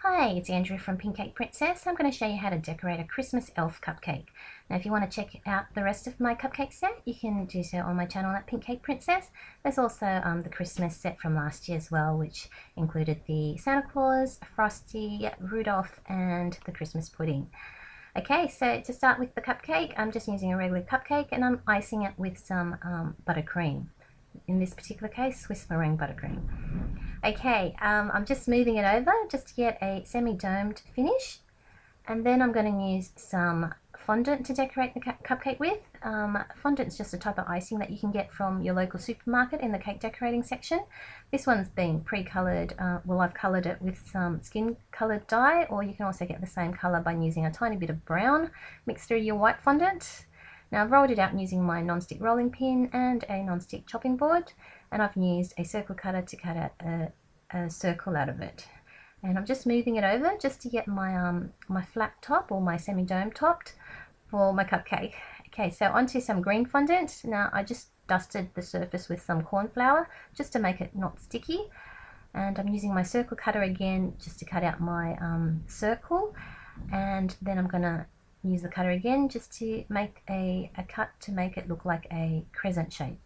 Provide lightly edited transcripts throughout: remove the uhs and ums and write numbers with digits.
Hi, it's Andrew from Cupcake Princess. I'm going to show you how to decorate a Christmas elf cupcake. Now, if you want to check out the rest of my cupcake set, you can do so on my channel at Cupcake Princess. There's also the Christmas set from last year as well, which included the Santa Claus, Frosty, Rudolph, and the Christmas pudding. Okay, so to start with the cupcake, I'm just using a regular cupcake and I'm icing it with some buttercream. In this particular case, Swiss meringue buttercream. Okay, I'm just moving it over just to get a semi-domed finish, and then I'm going to use some fondant to decorate the cupcake with. Fondant is just a type of icing that you can get from your local supermarket in the cake decorating section. This one's been pre-coloured, well, I've coloured it with some skin coloured dye, or you can also get the same colour by using a tiny bit of brown mixed through your white fondant. Now I've rolled it out using my non-stick rolling pin and a non-stick chopping board, and I've used a circle cutter to cut out a circle out of it. And I'm just moving it over just to get my my flat top or my semi-dome topped for my cupcake. Okay, so onto some green fondant. Now I just dusted the surface with some corn flour just to make it not sticky, and I'm using my circle cutter again just to cut out my circle, and then I'm gonna use the cutter again just to make a cut to make it look like a crescent shape.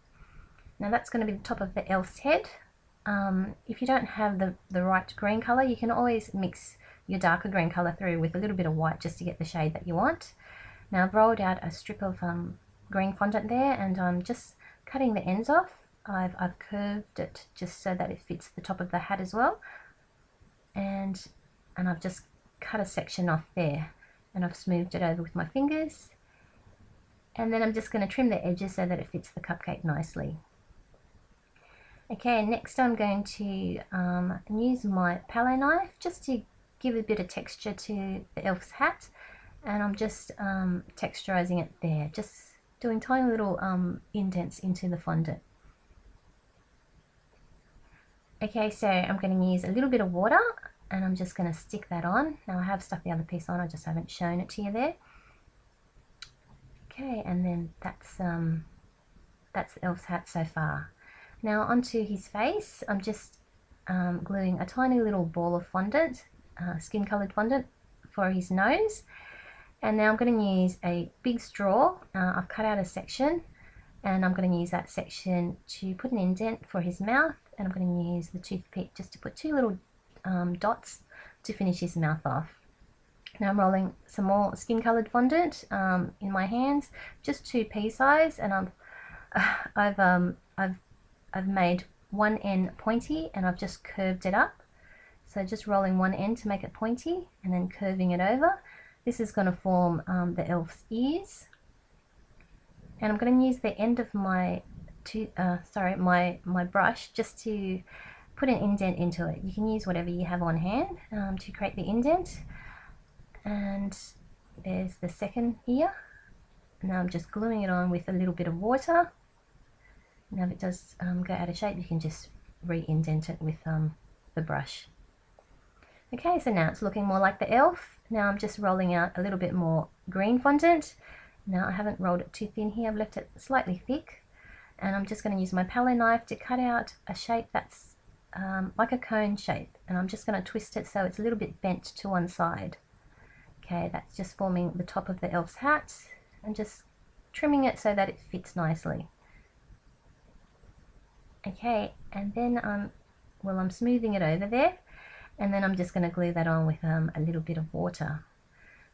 Now that's going to be the top of the elf's head. If you don't have the right green colour, you can always mix your darker green colour through with a little bit of white just to get the shade that you want. Now I've rolled out a strip of green fondant there, and I'm just cutting the ends off. I've curved it just so that it fits the top of the hat as well, and I've just cut a section off there, and I've smoothed it over with my fingers, and then I'm just going to trim the edges so that it fits the cupcake nicely. Okay, next I'm going to use my palette knife just to give a bit of texture to the elf's hat, and I'm just texturizing it there, just doing tiny little indents into the fondant. Okay, so I'm going to use a little bit of water, and I'm just going to stick that on. Now I have stuck the other piece on, I just haven't shown it to you there. Okay, and then that's the elf's hat so far. Now onto his face, I'm just gluing a tiny little ball of fondant, skin coloured fondant, for his nose. And now I'm going to use a big straw. I've cut out a section, and I'm going to use that section to put an indent for his mouth, and I'm going to use the toothpick just to put two little dots to finish his mouth off. Now I'm rolling some more skin coloured fondant in my hands, just 2 pea size, and I've made one end pointy, and I've just curved it up. So just rolling one end to make it pointy, and then curving it over. This is going to form the elf's ears, and I'm going to use the end of my my brush just to put an indent into it. You can use whatever you have on hand to create the indent. And there's the second ear. Now I'm just gluing it on with a little bit of water. Now if it does go out of shape, you can just re-indent it with the brush. Okay, so now it's looking more like the elf. Now I'm just rolling out a little bit more green fondant. Now I haven't rolled it too thin here, I've left it slightly thick. And I'm just going to use my palette knife to cut out a shape that's like a cone shape. And I'm just going to twist it so it's a little bit bent to one side. Okay, that's just forming the top of the elf's hat, and just trimming it so that it fits nicely. Okay, and then I'm smoothing it over there, and then I'm just going to glue that on with a little bit of water.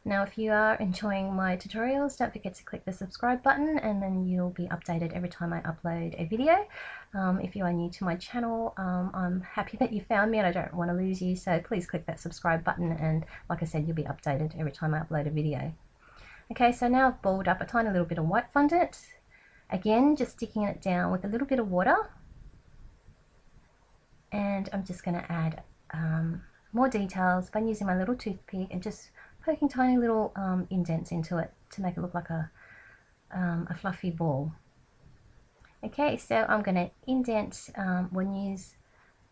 Now if you are enjoying my tutorials, don't forget to click the subscribe button, and then you'll be updated every time I upload a video. If you are new to my channel, I'm happy that you found me and I don't want to lose you, so please click that subscribe button, and like I said, you'll be updated every time I upload a video. Okay, so now I've balled up a tiny little bit of white fondant, again just sticking it down with a little bit of water, and I'm just going to add more details by using my little toothpick and just poking tiny little indents into it to make it look like a fluffy ball. Okay, so I'm going to indent, use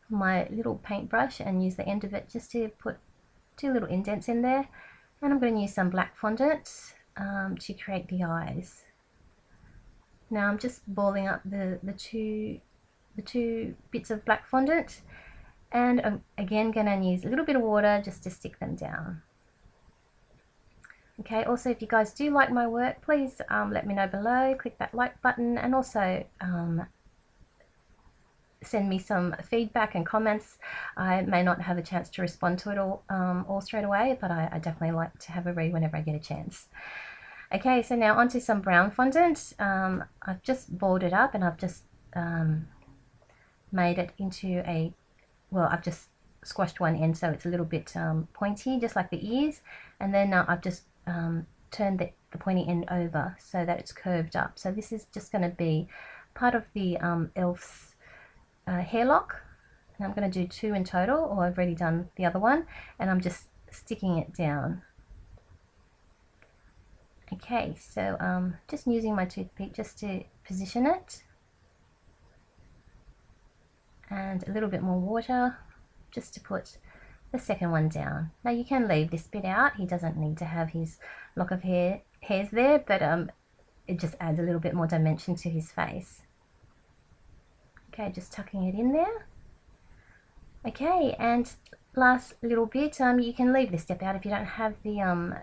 my little paintbrush and use the end of it just to put 2 little indents in there, and I'm going to use some black fondant to create the eyes. Now I'm just balling up the two bits of black fondant, And I'm again going to use a little bit of water just to stick them down. Okay, also if you guys do like my work, please let me know below, click that like button, and also send me some feedback and comments. I may not have a chance to respond to it all straight away, but I definitely like to have a read whenever I get a chance. Okay, so now onto some brown fondant. I've just balled it up and I've just made it into a, well, I've just squashed one end so it's a little bit pointy, just like the ears, and then I've just turned the pointy end over so that it's curved up. So this is just going to be part of the elf's hair lock, and I'm going to do 2 in total, or I've already done the other one, and I'm just sticking it down. Okay, so just using my toothpick just to position it, and a little bit more water just to put the second one down. Now you can leave this bit out, he doesn't need to have his lock of hairs there, but it just adds a little bit more dimension to his face. Okay, just tucking it in there. Okay, and last little bit, you can leave this step out if you don't have the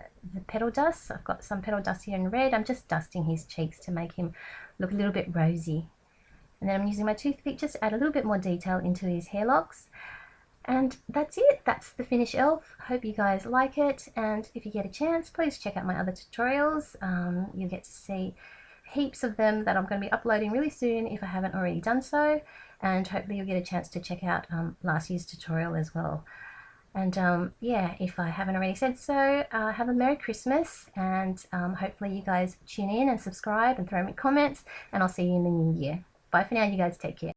petal dust. I've got some petal dust here in red. I'm just dusting his cheeks to make him look a little bit rosy. And then I'm using my toothpick just to add a little bit more detail into his hair locks. And that's it. That's the finished elf. Hope you guys like it, and if you get a chance, please check out my other tutorials. You'll get to see heaps of them that I'm going to be uploading really soon if I haven't already done so, and hopefully you'll get a chance to check out last year's tutorial as well. And yeah, if I haven't already said so, have a Merry Christmas, and hopefully you guys tune in and subscribe and throw me comments, and I'll see you in the new year. Bye for now, you guys, take care.